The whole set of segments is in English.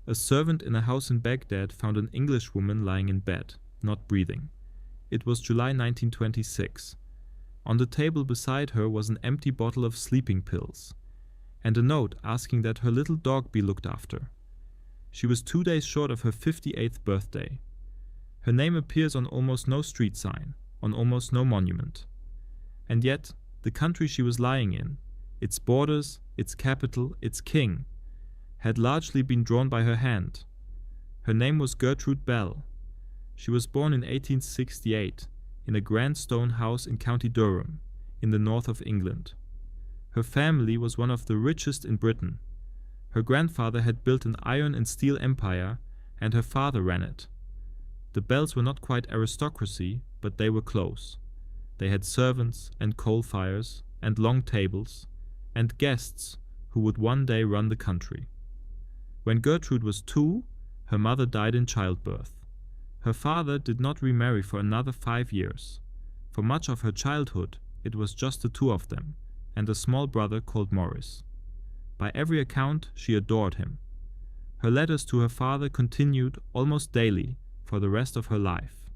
A servant in a house in Baghdad found an Englishwoman lying in bed, not breathing. It was July 1926. On the table beside her was an empty bottle of sleeping pills, and a note asking that her little dog be looked after. She was 2 days short of her 58th birthday. Her name appears on almost no street sign, on almost no monument. And yet, the country she was lying in, its borders, its capital, its king, had largely been drawn by her hand. Her name was Gertrude Bell. She was born in 1868 in a grand stone house in County Durham, in the north of England. Her family was one of the richest in Britain. Her grandfather had built an iron and steel empire, and her father ran it. The Bells were not quite aristocracy, but they were close. They had servants and coal fires and long tables, and guests who would one day run the country. When Gertrude was 2, her mother died in childbirth. Her father did not remarry for another 5 years. For much of her childhood, it was just the two of them, and a small brother called Morris. By every account, she adored him. Her letters to her father continued almost daily for the rest of her life.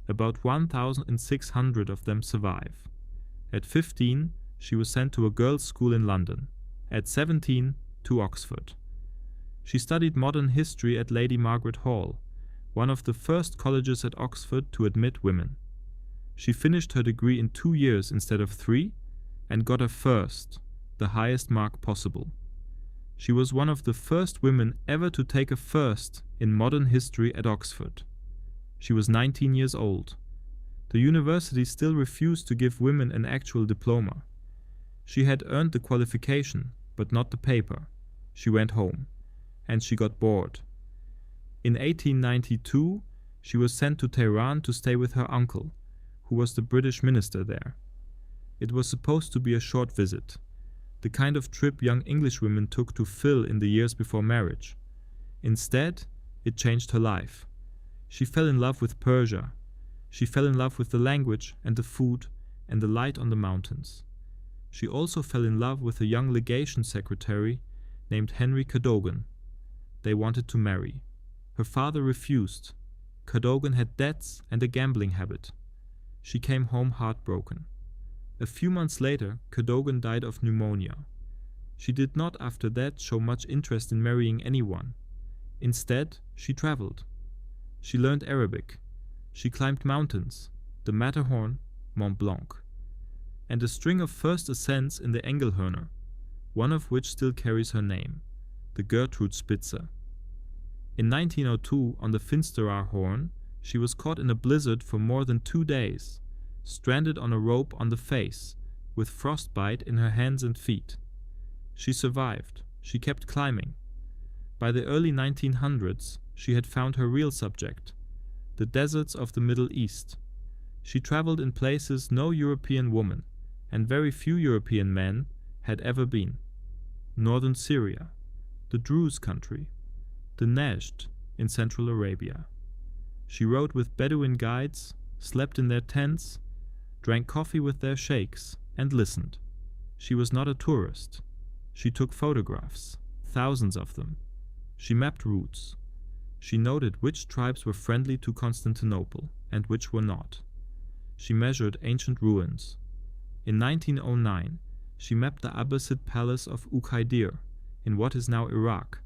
About 1,600 of them survive. At 15, she was sent to a girls' school in London. At 17, to Oxford. She studied modern history at Lady Margaret Hall, one of the first colleges at Oxford to admit women. She finished her degree in 2 years instead of 3, and got a first, the highest mark possible. She was one of the first women ever to take a first in modern history at Oxford. She was 19 years old. The university still refused to give women an actual diploma. She had earned the qualification, but not the paper. She went home, and she got bored. In 1892, she was sent to Tehran to stay with her uncle, who was the British minister there. It was supposed to be a short visit, the kind of trip young Englishwomen took to fill in the years before marriage. Instead, it changed her life. She fell in love with Persia. She fell in love with the language and the food and the light on the mountains. She also fell in love with a young legation secretary named Henry Cadogan. They wanted to marry. Her father refused. Cadogan had debts and a gambling habit. She came home heartbroken. A few months later, Cadogan died of pneumonia. She did not after that show much interest in marrying anyone. Instead, she traveled. She learned Arabic. She climbed mountains, the Matterhorn, Mont Blanc, and a string of first ascents in the Engelhörner, one of which still carries her name, the Gertrude Spitze. In 1902, on the Finsteraar Horn, she was caught in a blizzard for more than 2 days, stranded on a rope on the face, with frostbite in her hands and feet. She survived. She kept climbing. By the early 1900s, she had found her real subject, the deserts of the Middle East. She traveled in places no European woman, and very few European men, had ever been. Northern Syria, the Druze country, the Najd in Central Arabia. She rode with Bedouin guides, slept in their tents, drank coffee with their sheikhs, and listened. She was not a tourist. She took photographs, thousands of them. She mapped routes. She noted which tribes were friendly to Constantinople and which were not. She measured ancient ruins. In 1909, she mapped the Abbasid palace of Uqaydir in what is now Iraq,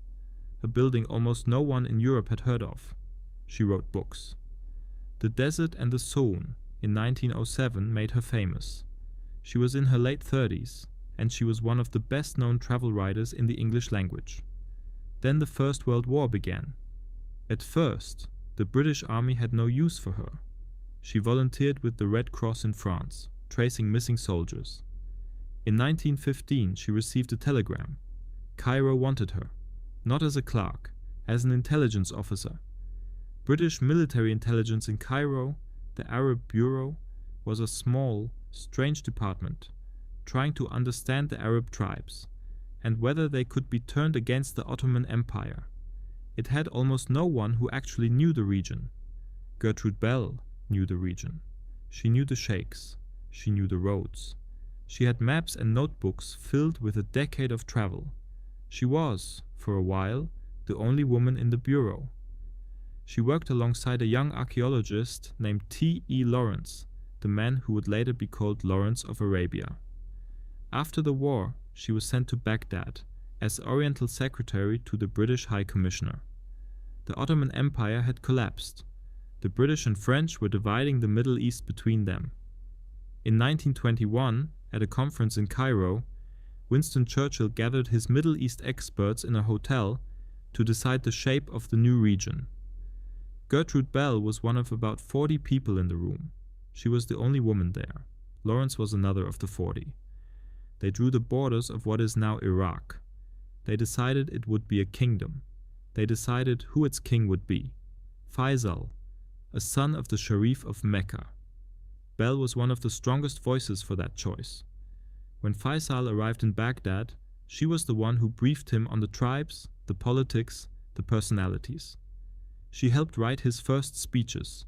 a building almost no one in Europe had heard of. She wrote books. The Desert and the Sown in 1907 made her famous. She was in her late 30s, and she was one of the best-known travel writers in the English language. Then the First World War began. At first, the British Army had no use for her. She volunteered with the Red Cross in France, tracing missing soldiers. In 1915, she received a telegram. Cairo wanted her, not as a clerk, as an intelligence officer. British military intelligence in Cairo, the Arab Bureau, was a small, strange department, trying to understand the Arab tribes, and whether they could be turned against the Ottoman Empire. It had almost no one who actually knew the region. Gertrude Bell knew the region. She knew the sheikhs. She knew the roads. She had maps and notebooks filled with a decade of travel. She was, for a while, the only woman in the bureau. She worked alongside a young archaeologist named T.E. Lawrence, the man who would later be called Lawrence of Arabia. After the war, she was sent to Baghdad as Oriental Secretary to the British High Commissioner. The Ottoman Empire had collapsed. The British and French were dividing the Middle East between them. In 1921, at a conference in Cairo, Winston Churchill gathered his Middle East experts in a hotel to decide the shape of the new region. Gertrude Bell was one of about 40 people in the room. She was the only woman there. Lawrence was another of the 40. They drew the borders of what is now Iraq. They decided it would be a kingdom. They decided who its king would be. Faisal, a son of the Sharif of Mecca. Bell was one of the strongest voices for that choice. When Faisal arrived in Baghdad, she was the one who briefed him on the tribes, the politics, the personalities. She helped write his first speeches.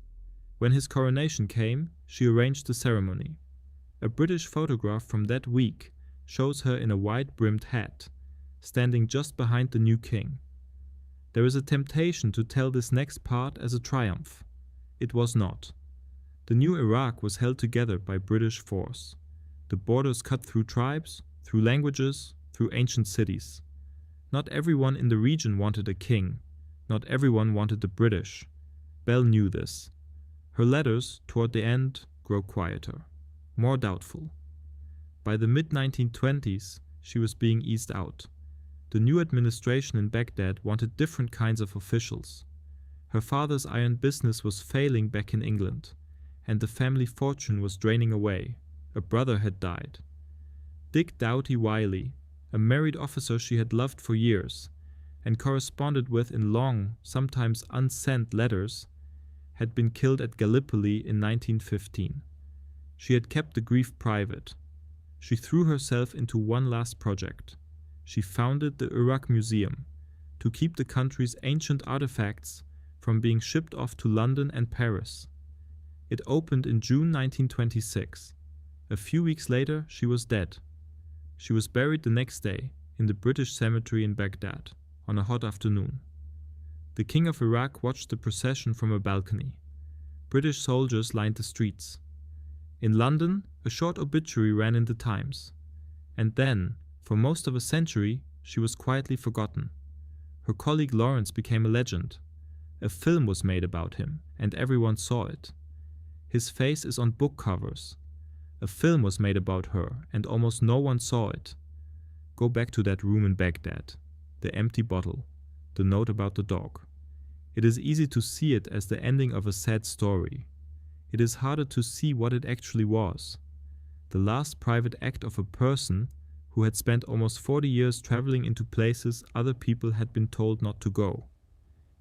When his coronation came, she arranged the ceremony. A British photograph from that week shows her in a wide-brimmed hat, standing just behind the new king. There is a temptation to tell this next part as a triumph. It was not. The new Iraq was held together by British force. The borders cut through tribes, through languages, through ancient cities. Not everyone in the region wanted a king. Not everyone wanted the British. Bell knew this. Her letters, toward the end, grow quieter, more doubtful. By the mid-1920s, she was being eased out. The new administration in Baghdad wanted different kinds of officials. Her father's iron business was failing back in England, and the family fortune was draining away. A brother had died. Dick Doughty Wiley, a married officer she had loved for years, and corresponded with in long, sometimes unsent letters, had been killed at Gallipoli in 1915. She had kept the grief private. She threw herself into one last project. She founded the Iraq Museum to keep the country's ancient artifacts from being shipped off to London and Paris. It opened in June 1926. A few weeks later, she was dead. She was buried the next day in the British cemetery in Baghdad on a hot afternoon. The King of Iraq watched the procession from a balcony. British soldiers lined the streets. In London, a short obituary ran in the Times. And then, for most of a century, she was quietly forgotten. Her colleague Lawrence became a legend. A film was made about him, and everyone saw it. His face is on book covers. A film was made about her, and almost no one saw it. Go back to that room in Baghdad. The empty bottle. The note about the dog. It is easy to see it as the ending of a sad story. It is harder to see what it actually was. The last private act of a person who had spent almost 40 years traveling into places other people had been told not to go.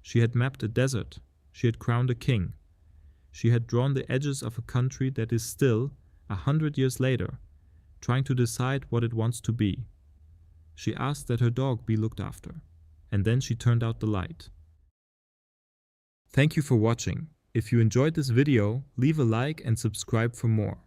She had mapped a desert. She had crowned a king. She had drawn the edges of a country that is still, 100 years later, trying to decide what it wants to be. She asked that her dog be looked after, and then she turned out the light. Thank you for watching. If you enjoyed this video, leave a like and subscribe for more.